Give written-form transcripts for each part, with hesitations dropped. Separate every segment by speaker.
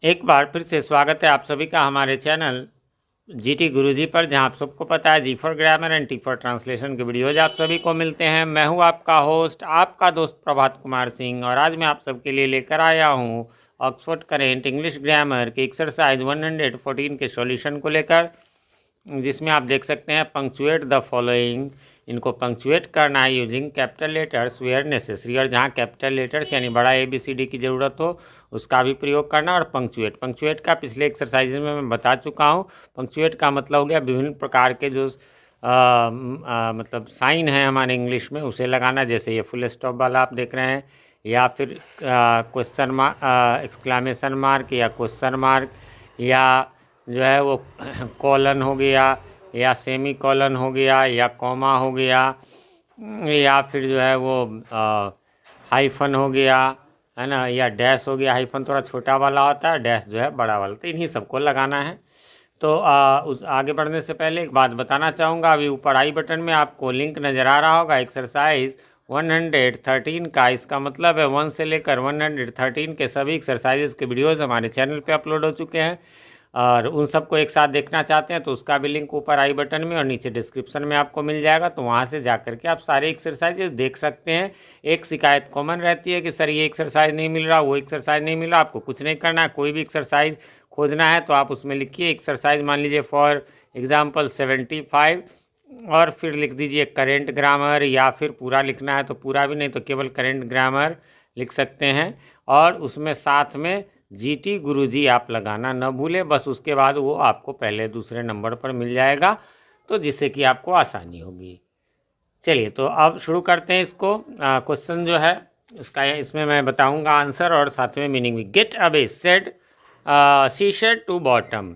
Speaker 1: एक बार फिर से स्वागत है आप सभी का हमारे चैनल जीटी गुरुजी पर, जहां आप सबको पता है G for grammar and T for translation के वीडियोज आप सभी को मिलते हैं। मैं हूं आपका होस्ट, आपका दोस्त प्रभात कुमार सिंह, और आज मैं आप सबके लिए लेकर आया हूं ऑक्सफोर्ड करेंट इंग्लिश ग्रामर के एक्सरसाइज 114 के सॉल्यूशन को लेकर, जिसमें आप देख सकते हैं पंक्चुएट द फॉलोइंग। इनको पंक्चुएट करना है using capital letters where necessary, और जहाँ कैपिटल लेटर्स यानी बड़ा ABCD की ज़रूरत हो उसका भी प्रयोग करना। और पंक्चुएट का पिछले एक्सरसाइज में मैं बता चुका हूँ। पंक्चुएट का मतलब हो गया विभिन्न प्रकार के जो मतलब साइन है हमारे इंग्लिश में उसे लगाना, जैसे ये फुल स्टॉप वाला आप देख रहे हैं, या फिर क्वेश्चन मार्क, एक्सक्लामेशन मार्क या क्वेश्चन मार्क, या जो है वो कॉलन हो गया, या सेमी कॉलन हो गया, या कॉमा हो गया, या फिर जो है वो हाइफन हो गया, है ना, या डैश हो गया। हाइफन थोड़ा छोटा वाला होता है, डैश जो है बड़ा वाला। तो इन्हीं सबको लगाना है। तो उस आगे बढ़ने से पहले एक बात बताना चाहूँगा। अभी ऊपर आई बटन में आपको लिंक नज़र आ रहा होगा एक्सरसाइज 113 का। इसका मतलब है 1 से लेकर 113 के सभी एक्सरसाइजेस के वीडियोज़ हमारे चैनल पे अपलोड हो चुके हैं, और उन सबको एक साथ देखना चाहते हैं तो उसका भी लिंक ऊपर आई बटन में और नीचे डिस्क्रिप्शन में आपको मिल जाएगा। तो वहाँ से जा करके आप सारे एक्सरसाइजेस देख सकते हैं। एक शिकायत कॉमन रहती है कि सर ये एक्सरसाइज नहीं मिल रहा, वो एक्सरसाइज नहीं मिल रहा। आपको कुछ नहीं करना है, कोई भी एक्सरसाइज खोजना है तो आप उसमें लिखिए एक्सरसाइज, मान लीजिए फॉर एग्जाम्पल 75, और फिर लिख दीजिए करेंट ग्रामर, या फिर पूरा लिखना है तो पूरा भी, नहीं तो केवल करेंट ग्रामर लिख सकते हैं। और उसमें साथ में जीटी गुरुजी आप लगाना न भूलें, बस उसके बाद वो आपको पहले दूसरे नंबर पर मिल जाएगा, तो जिससे कि आपको आसानी होगी। चलिए तो अब शुरू करते हैं इसको। क्वेश्चन जो है इसका, इसमें मैं बताऊंगा आंसर और साथ में मीनिंग भी। Get away said she said to Bottom,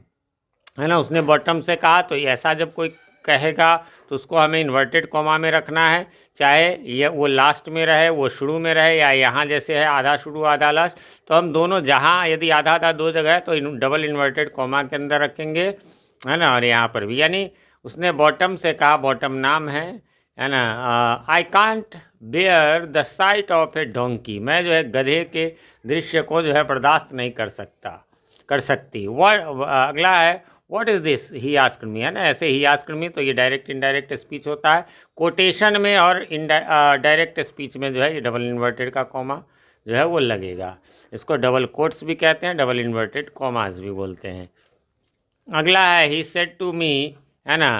Speaker 1: है ना, उसने बॉटम से कहा। तो ऐसा जब कोई कहेगा तो उसको हमें इन्वर्टेड कॉमा में रखना है, चाहे ये वो लास्ट में रहे, वो शुरू में रहे, या यहाँ जैसे है आधा शुरू आधा लास्ट। तो हम दोनों, जहाँ यदि आधा आधा दो जगह है तो डबल इन्वर्टेड कॉमा के अंदर रखेंगे, है ना। और यहाँ पर भी, यानी उसने बॉटम से कहा, बॉटम नाम है ना। I can't bear the sight of a donkey, मैं जो है गधे के दृश्य को जो है बर्दाश्त नहीं कर सकती। अगला है what is this he asked me, है ना। ऐसे ही आस्क्ड मी तो ये डायरेक्ट इनडायरेक्ट स्पीच होता है। कोटेशन में और डायरेक्ट स्पीच में जो है ये डबल इन्वर्टेड का कॉमा जो है वो लगेगा। इसको डबल कोट्स भी कहते हैं, डबल इन्वर्टेड कॉमास भी बोलते हैं। अगला है ही सेड टू मी, है ना।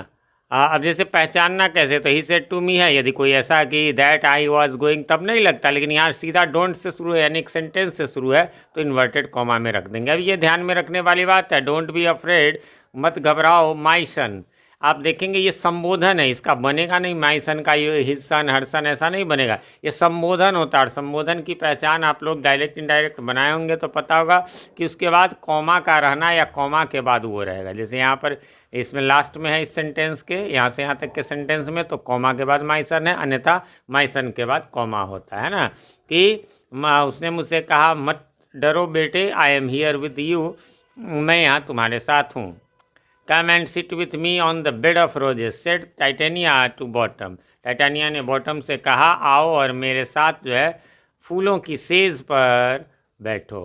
Speaker 1: अब जैसे पहचानना कैसे, तो ही सेड टू मी है, यदि कोई ऐसा कि दैट आई वॉज गोइंग तब नहीं लगता, लेकिन यहाँ सीधा डोंट से शुरू है, यानी एक सेंटेंस से शुरू है तो इन्वर्टेड कॉमा में रख देंगे। अब ये ध्यान में रखने वाली बात है, डोंट बी अफ्रेड, मत घबराओ, माई सन। आप देखेंगे ये संबोधन है, इसका बनेगा नहीं माई सन का ये हिज सन हर सन, ऐसा नहीं बनेगा। ये संबोधन होता है, और संबोधन की पहचान आप लोग डायरेक्ट इनडायरेक्ट बनाए होंगे तो पता होगा कि उसके बाद कॉमा का रहना या कॉमा के बाद वो रहेगा। जैसे यहाँ पर इसमें लास्ट में है इस सेंटेंस के, यहाँ से यहाँ तक के सेंटेंस में तो कॉमा के बाद माई सन है, अन्यथा माई सन के बाद कॉमा होता है ना। कि उसने मुझसे कहा मत डरो बेटे, I am here with you, मैं यहाँ तुम्हारे साथ हूँ। Come and sit with me on the bed of roses, said Titania to Bottom, Titania ने बॉटम से कहा आओ और मेरे साथ जो है फूलों की सेज पर बैठो।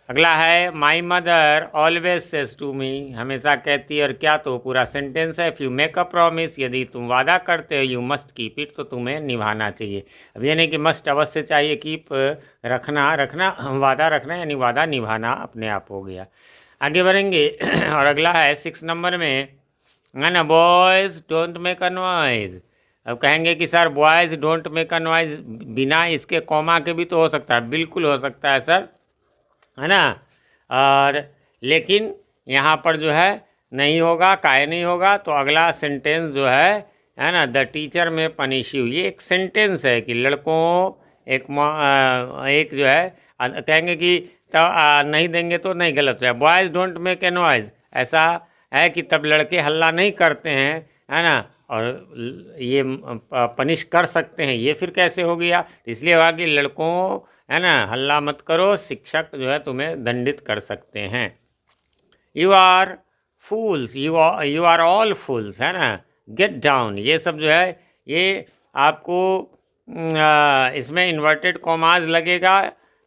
Speaker 1: अगला है my mother always says to me, हमेशा कहती है, और क्या, तो पूरा सेंटेंस है। If you make a promise, यदि तुम वादा करते हो, यू मस्ट कीप इट, तो तुम्हें निभाना चाहिए। अब ये नहीं कि मस्ट अवश्य चाहिए, कीप रखना वादा रखना, यानी वादा निभाना अपने आप हो गया। आगे बढ़ेंगे और अगला है 6 नंबर में, है ना, boys don't make a noise. अब कहेंगे कि sir boys don't make a noise बिना इसके कॉमा के भी तो हो सकता है, बिल्कुल हो सकता है सर, है ना। और लेकिन यहाँ पर जो है नहीं होगा, काहे नहीं होगा, तो अगला सेंटेंस जो है ना, द टीचर में पनिश यू, ये एक सेंटेंस है कि लड़कों एक जो है कहेंगे कि तो नहीं देंगे तो नहीं, गलत है। Boys don't make a noise, ऐसा है कि तब लड़के हल्ला नहीं करते हैं, है ना, और ये पनिश कर सकते हैं, ये फिर कैसे हो गया। इसलिए होगा कि लड़कों, है ना, हल्ला मत करो, शिक्षक जो है तुम्हें दंडित कर सकते हैं। You are fools, you are all fools, है ना, गेट डाउन, ये सब जो है ये आपको इसमें इन्वर्टेड कॉमाज लगेगा,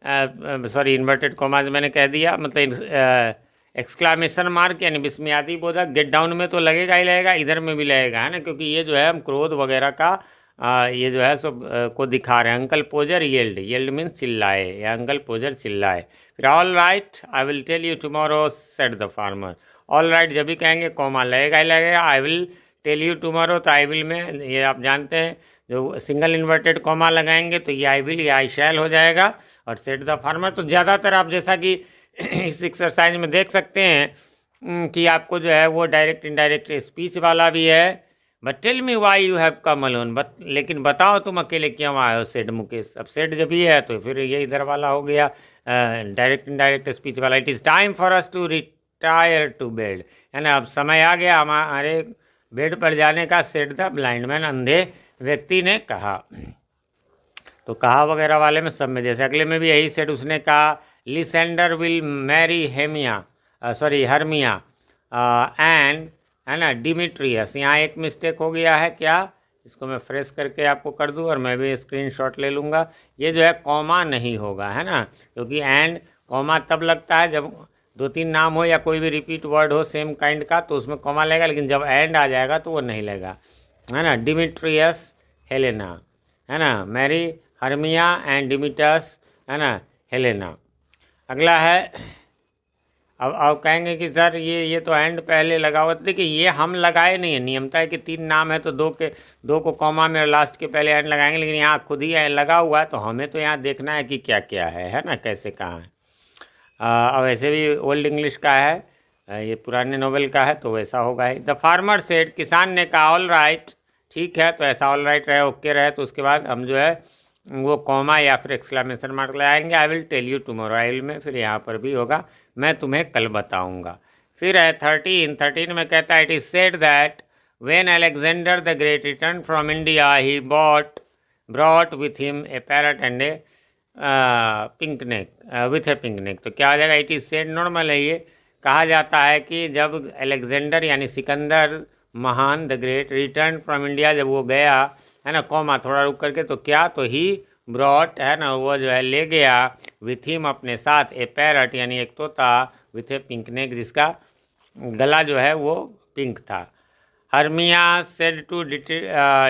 Speaker 1: सॉरी इन्वर्टेड कॉमाज मैंने कह दिया, मतलब एक्सक्लामेशन मार्क यानी विस्मयादी बोधक। गेट डाउन में तो लगेगा ही लगेगा, इधर में भी लगेगा, है ना, क्योंकि ये जो है हम क्रोध वगैरह का ये जो है सब को दिखा रहे हैं। Uncle Podger yelled, yelled means चिल्लाए, या अंकल पोजर चिल्लाए। फिर all right I will tell you tomorrow said the farmer. All right जब भी कहेंगे कॉमा लगेगा ही लगेगा। I will tell you tomorrow, तो आई विल में ये आप जानते हैं जो सिंगल इन्वर्टेड कॉमा लगाएंगे तो ये आई विल या आई शैल हो जाएगा। और सेड द फार्मर तो ज़्यादातर आप जैसा कि इस एक्सरसाइज में देख सकते हैं कि आपको जो है वो डायरेक्ट इनडायरेक्ट स्पीच वाला भी है। But tell me why you have come alone, लेकिन बताओ तुम अकेले क्यों आए हो, सेड मुकेश। अब सेड जब ये है तो फिर ये इधर वाला हो गया डायरेक्ट इनडायरेक्ट स्पीच वाला। It is time for us to retire to bed, है ना, अब समय आ गया हमारे बेड पर जाने का। सेड द ब्लाइंड मैन, अंधे व्यक्ति ने कहा। तो कहा वगैरह वाले में सब में, जैसे अगले में भी यही सेड उसने कहा लिसेंडर विल मैरी हर्मिया एंड, है ना, डिमिट्रियस। यहाँ एक मिस्टेक हो गया है, क्या, इसको मैं फ्रेश करके आपको कर दूँ और मैं भी स्क्रीनशॉट ले लूँगा। ये जो है कॉमा नहीं होगा, है ना, क्योंकि एंड कॉमा तब लगता है जब दो तीन नाम हो या कोई भी रिपीट वर्ड हो सेम काइंड का, तो उसमें कॉमा लगेगा, लेकिन जब एंड आ जाएगा तो वो नहीं लगेगा, है ना। डिमिट्रियस हेलेना, है ना, मैरी हर्मिया एंड डिमिटस, है ना, हेलेना। अगला है, अब कहेंगे कि सर ये तो एंड पहले लगा हुआ था। देखिए ये हम लगाए नहीं है, नियमता है कि तीन नाम है तो दो को कॉमा में और लास्ट के पहले एंड लगाएंगे, लेकिन यहाँ खुद ही लगा हुआ है तो हमें तो यहाँ देखना है कि क्या क्या है ना, कैसे कहाँ है। अब ऐसे भी ओल्ड इंग्लिश का है, ये पुराने नोवेल का है तो वैसा होगा ही। द फार्मर सेड, किसान ने कहा ऑल राइट, ठीक है, तो ऐसा ऑल राइट रहे, ओके रहे, तो उसके बाद हम जो है वो कॉमा या फिर एक्सक्लामेशन मार्क लगाएंगे। I will tell you tomorrow, I will में फिर यहाँ पर भी होगा मैं तुम्हें कल बताऊंगा। फिर है 13 में कहता है it is said that when Alexander the great return from India he brought with him a parrot and a pinkneck with a pinkneck. तो क्या हो जाएगा, इट इज सेड नॉर्मल है, ये कहा जाता है कि जब अलेक्जेंडर यानी सिकंदर महान the great return from India, जब वो गया, है ना, कॉमा थोड़ा रुक करके, तो क्या, तो ही ब्रॉट, है ना, वो जो है ले गया विथ हिम अपने साथ ए पैरट यानी एक तोता विथ ए पिंकनेक जिसका गला जो है वो पिंक था। हर्मिया सेड टू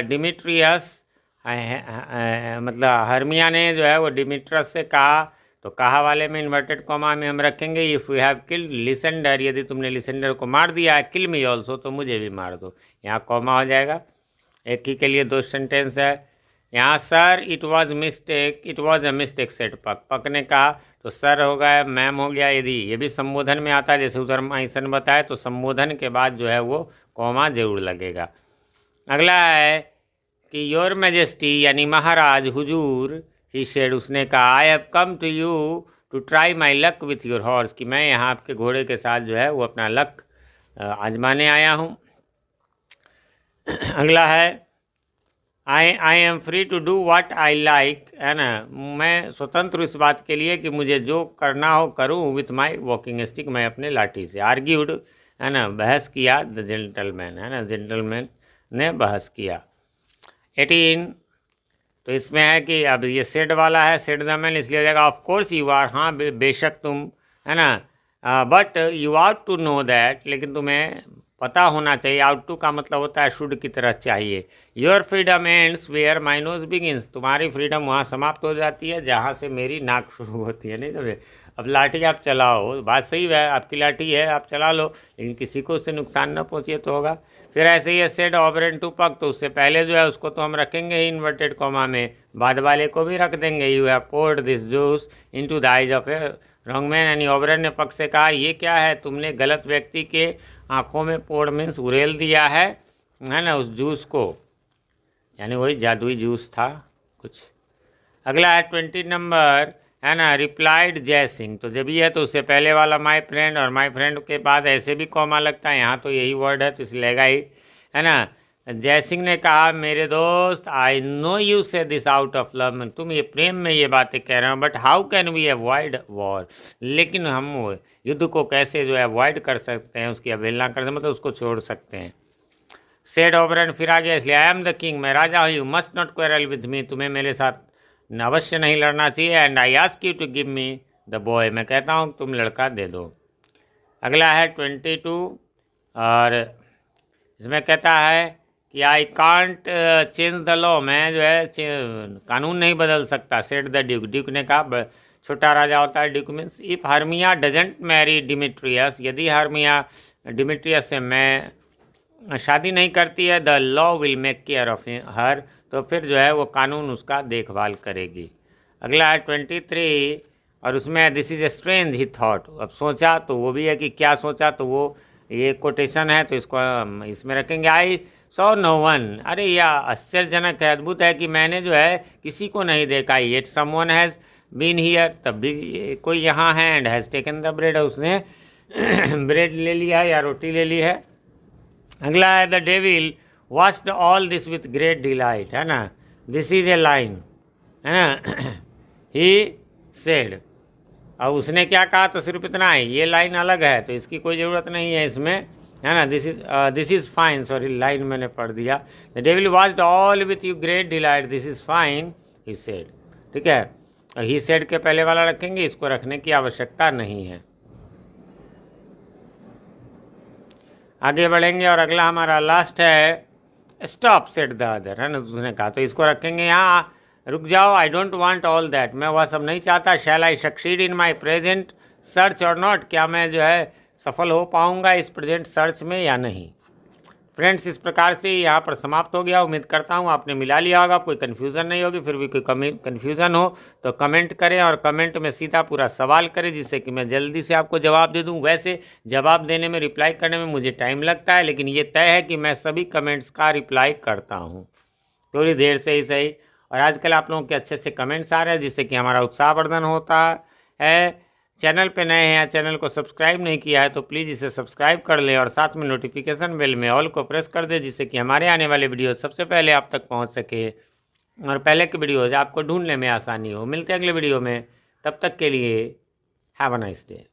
Speaker 1: डिमिट्रियस, मतलब हर्मिया ने जो है वो डिमिट्रस से कहा, तो कहा वाले में इन्वर्टेड कॉमा में हम रखेंगे इफ़ यू हैव किल्ड लिसेंडर, यदि तुमने लिसेंडर को मार दिया है, किल मी ऑल्सो, तो मुझे भी मार दो। यहाँ कॉमा हो जाएगा, एक ही के लिए दो सेंटेंस है। यहाँ sir it was a mistake said पक ने कहा, तो सर हो गया, मैम हो गया, यदि ये भी संबोधन में आता है जैसे उधर माइसन बताए, तो संबोधन के बाद जो है वो कॉमा जरूर लगेगा। अगला है कि योर मैजेस्टी यानी महाराज हुजूर, ही सेड उसने कहा I have come to you to try my luck with your horse, कि मैं यहाँ आपके घोड़े के साथ जो है वो अपना लक आजमाने आया हूँ। अगला है I am free to do what I like, है ना, मैं स्वतंत्र इस बात के लिए कि मुझे जो करना हो करूँ विथ माई वॉकिंग स्टिक, मैं अपने लाठी से। आर्ग्यूड, है ना, बहस किया द जेंटलमैन, है ना, जेंटलमैन ने बहस किया। 18 तो इसमें है कि अब ये सेड वाला है, सेड द मैन, इसलिए हो जाएगा ऑफ कोर्स यू आर, हाँ बेशक तुम, है ना, but you ought to know that, लेकिन तुम्हें पता होना चाहिए। आउट टू का मतलब होता है शुड की तरह चाहिए। Your freedom ends where my nose begins, तुम्हारी फ्रीडम वहाँ समाप्त हो जाती है जहाँ से मेरी नाक शुरू होती है। नहीं समझे, अब लाठी आप चलाओ, बात सही है, आपकी लाठी है आप चला लो, लेकिन किसी को उससे नुकसान न पहुँचे तो होगा। फिर ऐसे ही सेड ऑबरेंट टू पक, तो उससे पहले जो है उसको तो हम रखेंगे ही इन्वर्टेड कॉमा में, बाद वाले को भी रख देंगे। You have poured this juice into the eyes of a wrong man, यानी ऑबरेंट ने पक से कहा ये क्या है, तुमने गलत व्यक्ति के आँखों में पोर्ड मीन्स उड़ेल दिया है ना, उस जूस को, यानी वही जादुई जूस था कुछ। अगला है 20 नंबर, है ना, रिप्लाइड जय सिंह, तो जब ये है तो उससे पहले वाला माय फ्रेंड, और माय फ्रेंड के बाद ऐसे भी कॉमा लगता है, यहाँ तो यही वर्ड है तो इसलिए लगेगा ही, है ना। जय सिंह ने कहा मेरे दोस्त I know you say this out of love, तुम ये प्रेम में ये बातें कह रहे हो, but how can we avoid war, लेकिन हम युद्ध को कैसे जो है अवॉइड कर सकते हैं, उसकी अवहेलना कर सकते हैं, मतलब उसको छोड़ सकते हैं। सेड ओबरन फिर आ गया, इसलिए आई एम द किंग, मैं राजा हूँ, you must not quarrel with me, तुम्हें मेरे साथ अवश्य नहीं लड़ना चाहिए। And I ask you to give me the boy, मैं कहता हूँ तुम लड़का दे दो। अगला है 22 और इसमें कहता है कि I can't change the law, मैं जो है कानून नहीं बदल सकता। सेड द ड्यूक, ड्यूक ने कहा, छोटा राजा होता है duke means. If Hermia doesn't marry Demetrius, यदि हर्मिया डिमिट्रियस से मैं शादी नहीं करती है, the law will make care of her, तो फिर जो है वो कानून उसका देखभाल करेगी। अगला है 23 और उसमें this is a strange he thought, अब सोचा तो वो भी है कि क्या सोचा, तो वो ये कोटेशन है तो इसको इसमें रखेंगे। आई सो नो वन, अरे यह आश्चर्यजनक है, अद्भुत है कि मैंने जो है किसी को नहीं देखा। Yet someone has been here, तब भी कोई यहाँ है। And has taken the bread, उसने ब्रेड ले लिया है या रोटी ले ली है। अगला है the devil watched all this with great delight, है ना, दिस इज ए लाइन, है ना। ही सेड, और उसने क्या कहा, तो सिर्फ इतना है, ये लाइन अलग है तो इसकी कोई ज़रूरत नहीं है इसमें, है ना। This is fine, sorry line मैंने पढ़ दिया। The devil watched all with you great delight, this is fine he said, ठीक है। और ही सेड के पहले वाला रखेंगे, इसको रखने की आवश्यकता नहीं है। आगे बढ़ेंगे और अगला हमारा लास्ट है स्टॉप सेड द अदर, है ना, उसने कहा, तो इसको रखेंगे यहाँ, रुक जाओ, I don't want all that, मैं वह सब नहीं चाहता। Shall I succeed in my present search or not, क्या मैं जो है सफल हो पाऊँगा इस प्रेजेंट सर्च में या नहीं। फ्रेंड्स, इस प्रकार से यहाँ पर समाप्त हो गया। उम्मीद करता हूँ आपने मिला लिया होगा, कोई कन्फ्यूज़न नहीं होगी। फिर भी कोई कन्फ्यूज़न हो तो कमेंट करें और कमेंट में सीधा पूरा सवाल करें, जिससे कि मैं जल्दी से आपको जवाब दे दूँ। वैसे जवाब देने में, रिप्लाई करने में मुझे टाइम लगता है, लेकिन ये तय है कि मैं सभी कमेंट्स का रिप्लाई करता हूँ, थोड़ी देर से ही सही। और आजकल आप लोगों के अच्छे अच्छे कमेंट्स आ रहे हैं, जिससे कि हमारा उत्साहवर्धन होता है। चैनल पे नए हैं या चैनल को सब्सक्राइब नहीं किया है तो प्लीज़ इसे सब्सक्राइब कर लें और साथ में नोटिफिकेशन बेल में ऑल को प्रेस कर दें, जिससे कि हमारे आने वाले वीडियो सबसे पहले आप तक पहुंच सके और पहले के वीडियोज़ आपको ढूंढने में आसानी हो। मिलते हैं अगले वीडियो में, तब तक के लिए हैव अ नाइस डे।